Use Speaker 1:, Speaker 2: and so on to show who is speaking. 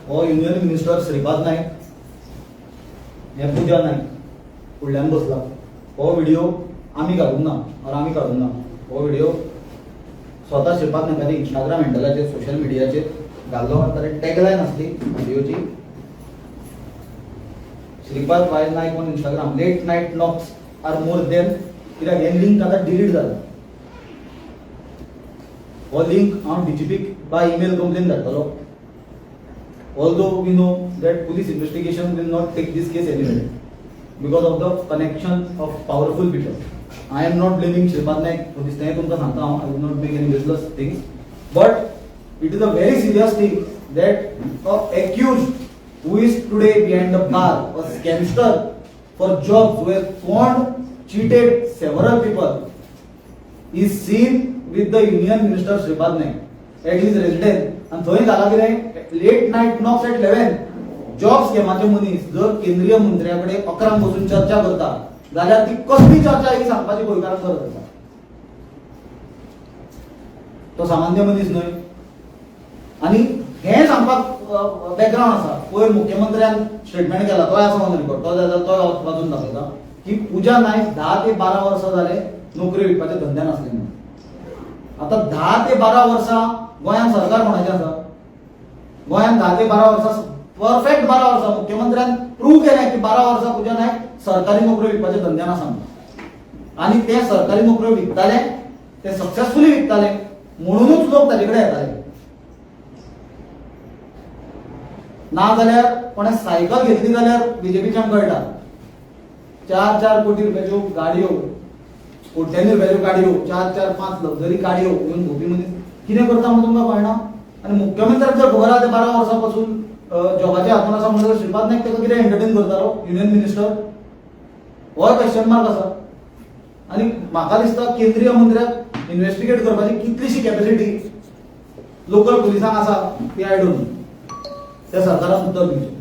Speaker 1: हो union minister Shripad Naik हे पूजा नाईक फुडल्यान बसला. हो व्हिडिओ आम्ही काढून ना और आम्ही काढून ना. हो व्हिडिओ स्वतः श्रीपाद नाईकांनी इंस्टाग्राम हँडलाचेर सोशल मिडियाचेर घाल्लो. ताणें टॅगलायन आसली व्हिडिओची, Shripad Y Naik on Instagram late night knocks are more than. कित्याक हे लिंक आतां डिलीट जाला. हो लिंक हांव डीजीपीक बाय ईमेल कंप्लेन धाडटलो. Although we know that police investigation will not take this case anywhere because of the connection of powerful people. I am not blaming Shripad Naik for this. I will not make any useless things. But it is a very serious thing that a accused who is today behind the bar, a scamster for jobs who has conned, cheated several people, is seen with the Union Minister Shripad Naik at his residence. And थंय जाला कितें late night knocks at 11 job स्कॅमाचे मनीस जर केंद्रीय मंत्र्या कडेन 11 बसून चर्चा करता जाल्यार ती कसली चर्चा ही सांगपाची गोंयकारांक गरज आसा. तो सामान्य मनीस न्हय. आणि हे सांगपाक बॅकग्रावंड आसा. पयर मुख्यमंत्र्यान स्टेटमेंट केला, तो आसा ऑन रिकॉर्ड, तो जाता तो वाचून दाखयता की पूजा नाईक 10 ते 12 वर्सां जाले नोकरी विकपाच्या धंद्यान आसले म्हणून. आता 10 ते 12 वर्सां गोंयांत सरकार कोणाचें आसा? गोंयांत 10 ते 12 वर्सां परफेक्ट 12 वर्सां मुख्यमंत्र्यान प्रूव्ह केलें की 12 वर्सां पूजा नायक सरकारी नोकऱ्यो विकपाच्या धंद्यान आसा म्हणून. आनी ते सरकारी नोकऱ्यो विकताले, ते सक्सेसफुली विकताले म्हणूनच लोक ताजे कडेन येताले. ना जाल्यार कोणें सायकल घेतली जाल्यार बीजेपीच्यान कळटा 4-4 कोटी रुपयाच्यो गाडयो, कोट्यांनी रुपयाच्यो गाडयो, 4-4-5 लक्झरी गाडयो घेवन भोंवपी मनीस कितें करता म्हणून तुमकां कळना. आनी मुख्यमंत्र्याक जर खबर आहा ते 12 वर्सां पासून जॉबाच्या हातून आसा म्हणून श्रीपाद नाईक ताका कितें एंटरटेन करतालो युनियन मिनिस्टर? हो क्वेश्चन मार्क आसा. आनी म्हाका दिसता केंद्रीय मंत्र्याक इन्व्हेस्टिगेट करपाची कितलीशी कॅपॅसिटी लोकल पुलिसांक आसा ती आय डोंट नो. त्या सरकारान उत्तर दिवचें.